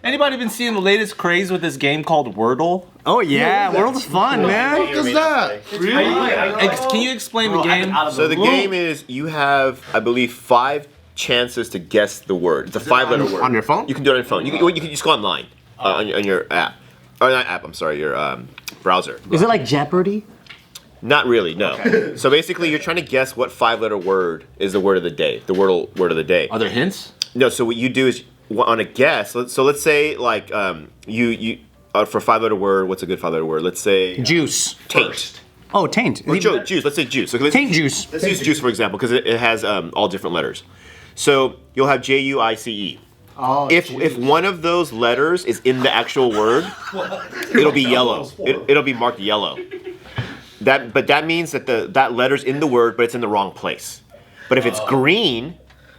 Anybody been seeing the latest craze with this game called Wordle? Oh yeah, Wordle's fun, man. What is that? Really? Can you explain the game? So the game is you have, I believe, 5 chances to guess the word. It's a 5-letter word. On your phone? You can do it on your phone. You can just go online on your app. Or not app, I'm sorry, your browser. Is it like Jeopardy? Not really, no. Okay. So basically, you're trying to guess what 5-letter word is the word of the day, the Wordle word of the day. Are there hints? No, so what you do is, on a guess, so let's say, like, you for a 5-letter word, what's a good 5-letter word? Let's say... Juice. Taint. Oh, taint. Or juice, let's say juice. So Taint juice. Let's use juice, for example, because it has all different letters. So you'll have J-U-I-C-E. Oh, if one of those letters is in the actual word, it'll be yellow. It'll be marked yellow. But that means that that letter's in the word, but it's in the wrong place. But if it's green,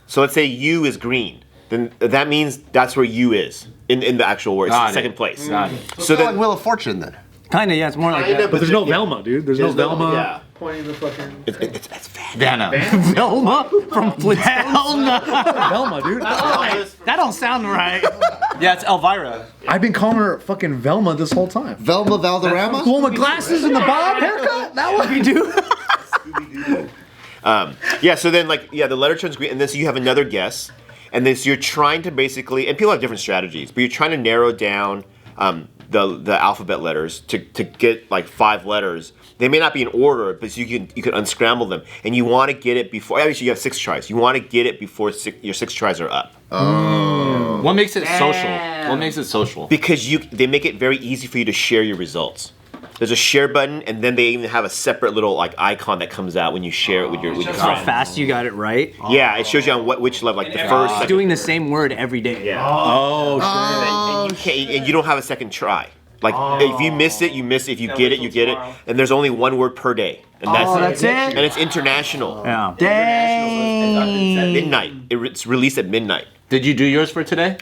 so let's say U is green, then that means that's where U is in the actual word. It's in second place. Got it. So then, like Wheel of Fortune then. Kinda, yeah, it's more like that. But there's no Velma, dude. There's no Velma. Yeah. Pointing the fucking. It's Vanna. Velma from Flintstones. Velma, dude. That don't sound right. Yeah, it's Elvira. I've been calling her fucking Velma this whole time. Velma Valderrama? The one with glasses and the bob haircut? That one? We do. Yeah, so then the letter turns green, and then so you have another guess, and then so you're trying to basically, and people have different strategies, but you're trying to narrow down the alphabet letters to get like 5 letters. They may not be in order, but you can unscramble them, and you want to get it before. Actually, you have 6 tries. You want to get it before your 6 tries are up. Oh. What makes it social? What makes it social? Because they make it very easy for you to share your results. There's a share button, and then they even have a separate little like icon that comes out when you share it with your friend. How fast you got it right. Yeah, it shows you on which level, like the first. Second. Doing the same word every day. Yeah. Oh, shit. And you don't have a second try. Like if you miss it, you miss it. If you get it, you get it. And there's only 1 word per day, and that's it. And it's international. Yeah. Dang. At midnight. It's released at midnight. Did you do yours for today?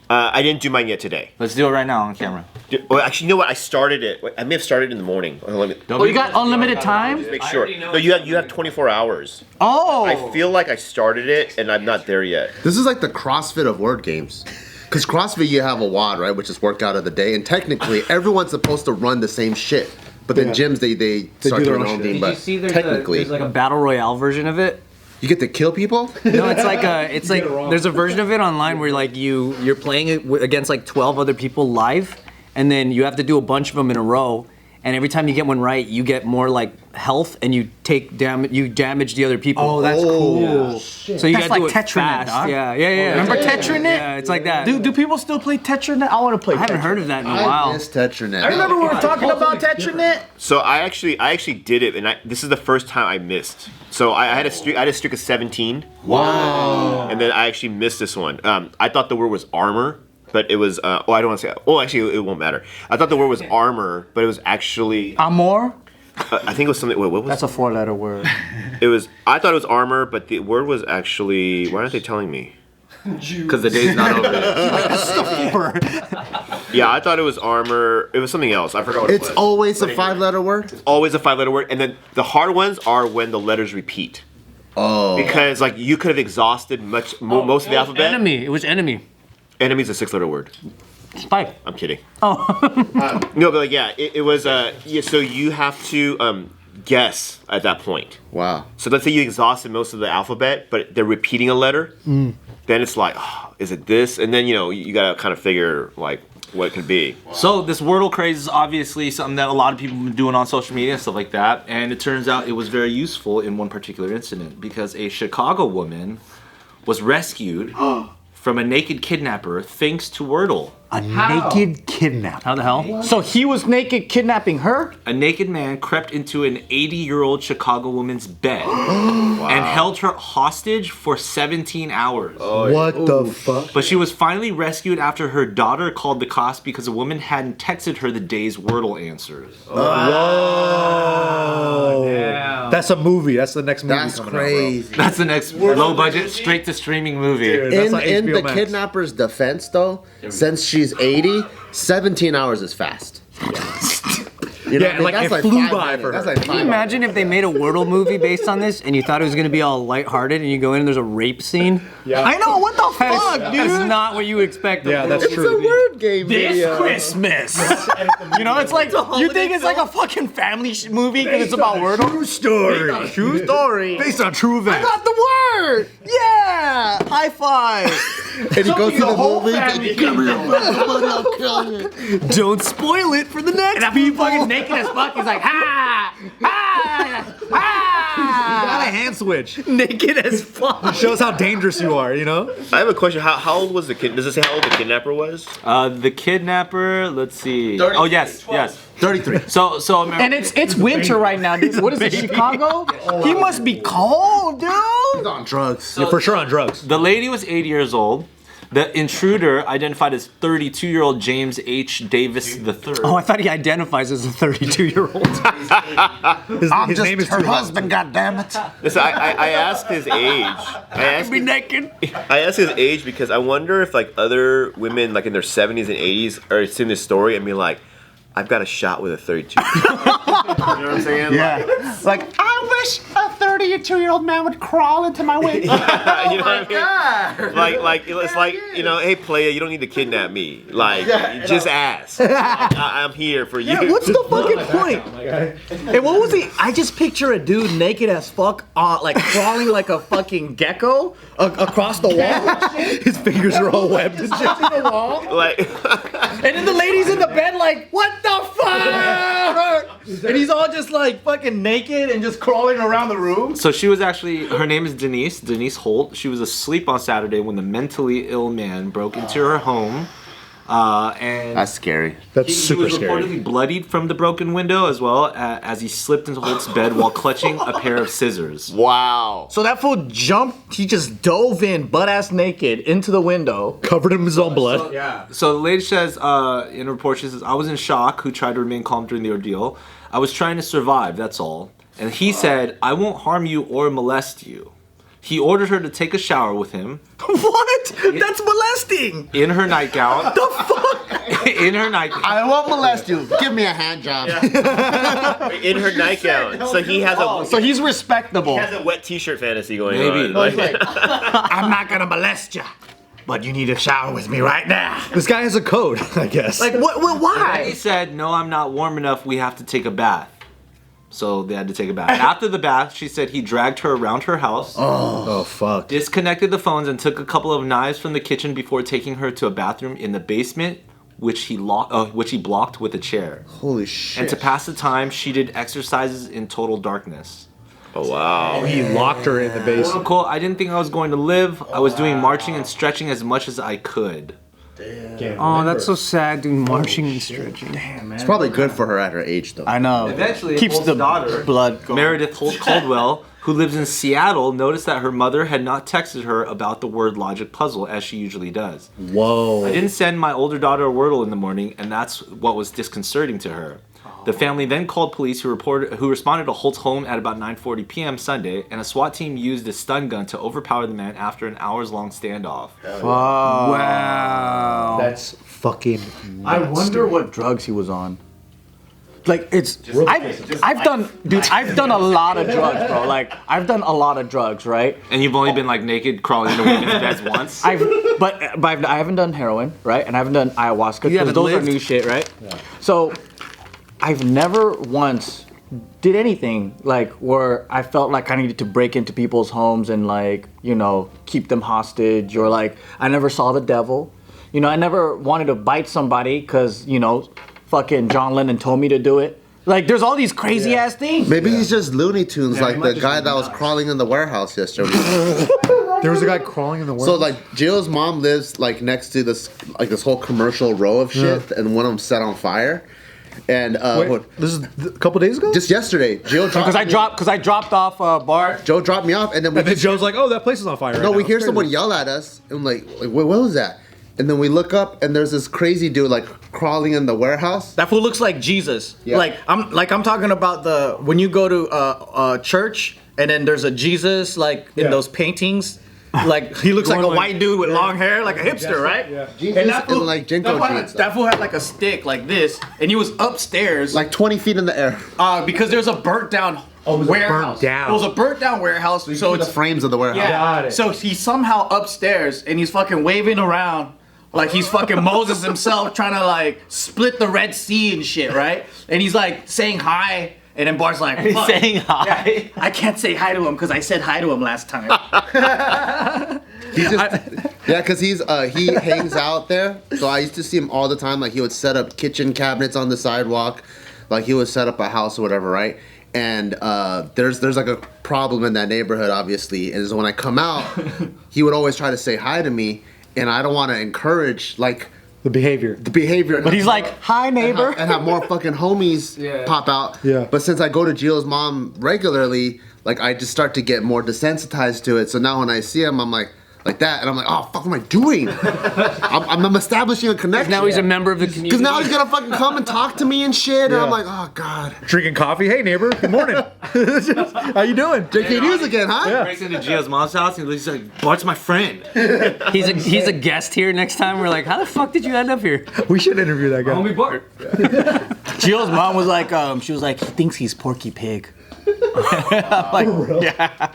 I didn't do mine yet today. Let's do it right now on camera. Well, actually, you know what? I started it. I may have started in the morning. Oh, you got unlimited time? Just make sure. No, you have 24 hours. Oh. I feel like I started it, and I'm not there yet. This is like the CrossFit of word games. Because CrossFit, you have a WOD, right, which is workout of the day, and technically, everyone's supposed to run the same shit. But then gyms, they start do doing their their own own shit. thing. Did you But see technically, there's like a battle royale version of it? you get to kill people? No, it's like there's a version of it online where like you're playing it against like 12 other people live, and then you have to do a bunch of them in a row. And every time you get one right, you get more like health, and you damage the other people. Oh, that's cool. Yeah. So you That's gotta do like it Tetranet, fast. dog. Yeah. Remember Tetranet? Yeah, it's like that. Do people still play Tetranet? I want to play. I haven't heard of that in a I while. miss Tetranet. I remember we were talking about Tetranet. So I actually did it, and this is the first time I missed. So I had a streak of 17. Wow. And then I actually missed this one. I thought the word was armor, but it was. I don't want to say. Oh, actually, it won't matter. I thought the word was armor, but it was actually. Amor? I think it was something. Wait, what was? That's a 4-letter word. It was. I thought it was armor, but the word was actually. Why aren't they telling me? Because the day's not over yet. Yeah, I thought it was armor. It was something else. I forgot what it was. It's always a 5-letter word? Always a 5-letter word, and then the hard ones are when the letters repeat. Oh. Because like you could have exhausted most of the alphabet. Enemy. It was enemy. Enemy's a 6-letter word. Spike. I'm kidding. Oh. No, but like yeah, it was yeah. So you have to guess at that point. Wow. So let's say you exhausted most of the alphabet, but they're repeating a letter. Then it's like, oh, is it this? And then you gotta kind of figure like what it could be. So this Wordle craze is obviously something that a lot of people have been doing on social media and stuff like that. And it turns out it was very useful in one particular incident because a Chicago woman was rescued from a naked kidnapper thanks to Wordle. A naked kidnapper. How the hell? So he was naked kidnapping her? A naked man crept into an 80-year-old Chicago woman's bed and held her hostage for 17 hours. What the fuck? But she was finally rescued after her daughter called the cops because a woman hadn't texted her the day's Wordle answers. Whoa. That's a movie. That's the next movie That's coming crazy. That's the next low-budget, straight-to-streaming movie. Dude, that's like In HBO the Max. kidnapper's defense, though, since she's 80, 17 hours is fast. You know Yeah, what I mean? like it flew 5 by minutes. for That's her. like Can you 5 imagine if they made a Wordle movie based on this and you thought it was gonna be all lighthearted and you go in and there's a rape scene? I know, what the fuck, That's dude? not what you expect. Yeah, that's It's true. a word game video. Christmas. You know, it's like, you think it's like a fucking family movie because it's about Wordle? True story. True story. Based on true I events. got the word! Yeah! High five! And you go to the whole movie. family And come here, buddy, I'll kill you. Don't spoil it for the next And I'm fucking naked as fuck. He's like, ha! Ha! Ha! Got a hand switch. naked as fuck. Shows how dangerous you are, you know? I have a question. How old was the kid? Does it say how old the kidnapper was? The kidnapper. Let's see. Oh yes, yes. 33. So And it's winter right now, dude. What is it, Chicago? He must be cold, dude. He's on drugs. You're for sure on drugs. the lady was 80 years old. The intruder identified as 32-year-old James H. Davis III. Oh, I thought he identifies as a 32-year-old. His name is too hot. goddammit. Listen, I asked his age. naked. I asked his age because I wonder if like other women like in their 70s and 80s are seeing this story and be like, I've got a shot with a 32. You know what I'm saying? Yeah. Like, I wish a 32-year-old man would crawl into my wig. You know what I mean? Like it's like, you know, hey playa, you don't need to kidnap me. Like, just ask. I'm here for you. Yeah, what's the fucking point? And what was he? I just picture a dude naked as fuck, like crawling like a fucking gecko across the wall. His fingers are all webbed and shit. To the wall. Like, And then the lady's in the bed like, what the fuck? And he's all just like fucking naked and just crawling around the room. So she was actually, her name is Denise Holt. She was asleep on Saturday when the mentally ill man broke into her home. And That's scary. That's he super was scary. reportedly bloodied from the broken window as well as he slipped into Holt's bed while clutching a pair of scissors. wow. So that fool jumped, he just dove in butt ass naked into the window. Covered in his own blood. So the lady says, in a report, she says, I was in shock, who tried to remain calm during the ordeal. I was trying to survive, that's all. And he said, I won't harm you or molest you. He ordered her to take a shower with him What? That's molesting. in her nightgown. The fuck? In her nightgown. I won't molest you. Give me a hand job. In her nightgown. So he has So he's respectable. a wet t-shirt fantasy going Maybe. on. Like, I'm not gonna molest you, but you need to shower with me right now. This guy has a code, I guess. Like, what He why? said, no, I'm not warm enough. We have to take a bath. So they had to take a bath. After the bath, she said he dragged her around her house, Oh, fuck. disconnected the phones, and took a couple of knives from the kitchen before taking her to a bathroom in the basement, which he blocked with a chair. Holy shit. And to pass the time, she did exercises in total darkness. oh wow. He locked her in the basement. Quote, I didn't think I was going to live. I was doing marching and stretching as much as I could. Oh, that's so sad, doing marching and stretching. It's probably good for her at her age, though. I know. Eventually, Keeps Holt's the daughter, blood going. Meredith Holt Caldwell, who lives in Seattle, noticed that her mother had not texted her about the word logic puzzle as she usually does. Whoa. I didn't send my older daughter a Wordle in the morning, and that's what was disconcerting to her. The family then called police, who responded to Holt's home at about 9:40 p.m. Sunday, and a SWAT team used a stun gun to overpower the man after an hours-long standoff. Wow. That's fucking nuts. I wonder what drugs he was on. Like I've done a lot of drugs, bro. Like I've done a lot of drugs, right? And you've only been like naked crawling into women's beds once. I haven't done heroin, right? And I haven't done ayahuasca because haven't those lived. are new shit, right? Yeah. So I've never once did anything like where I felt like I needed to break into people's homes and like, you know, keep them hostage, or like I never saw the devil. You know, I never wanted to bite somebody because, you know, fucking John Lennon told me to do it. Like, there's all these crazy ass things. Maybe he's just Looney Tunes, like the guy that was crawling in the warehouse yesterday. There was a guy crawling in the warehouse. So like Jill's mom lives like next to this whole commercial row of shit, and one of them set on fire. And Wait, this is a couple days ago? just yesterday, Jill dropped Because I dropped off Bart. Joe dropped me off, and then we And then Joe's like, oh, that place is on fire right no, now. we hear It's someone crazy. yell at us, and I'm like what was that? And then we look up, and there's this crazy dude like crawling in the warehouse. That fool looks like Jesus. Yeah. I'm talking about when you go to church and then there's a Jesus like in Yeah. those paintings. like he looks like a white dude with long hair, like a hipster, right? Yeah. Jesus And that and fool, like Jinko jeans. that fool had like a stick like this, and he was upstairs, Like 20 feet in the air. because there's a burnt down warehouse. burnt down. It was a burnt down warehouse, so The it's frames of the warehouse. yeah. Got it. So he's somehow upstairs, and he's fucking waving around. Like he's fucking Moses himself trying to like split the Red Sea and shit, right? And he's like saying hi, and then Bart's like, He's "Fuck, saying hi. I can't say hi to him because I said hi to him last time." He's just, yeah, because he hangs out there. So I used to see him all the time. Like he would set up kitchen cabinets on the sidewalk. Like he would set up a house or whatever, right? And there's like a problem in that neighborhood, obviously. And so when I come out, he would always try to say hi to me. And I don't want to encourage like The behavior. the behavior. But he's like, "Hi, neighbor." and have more fucking homies pop out. Yeah. But since I go to Gio's mom regularly, like I just start to get more desensitized to it. So now when I see him, I'm like that, and I'm like, oh, fuck, am I doing? I'm establishing a connection. Now he's a member of the community. Because now he's gonna fucking come and talk to me and shit, and I'm like, oh god. Drinking coffee. Hey, neighbor. Good morning. How you doing? JK News again, huh? Yeah. Breaks into Gio's mom's house and he's like, Bart's my friend. He's a guest here next time. We're like, how the fuck did you end up here? We should interview that guy. Homie Bart. Gio's mom was like, she was like, "He thinks he's Porky Pig." I'm like, yeah.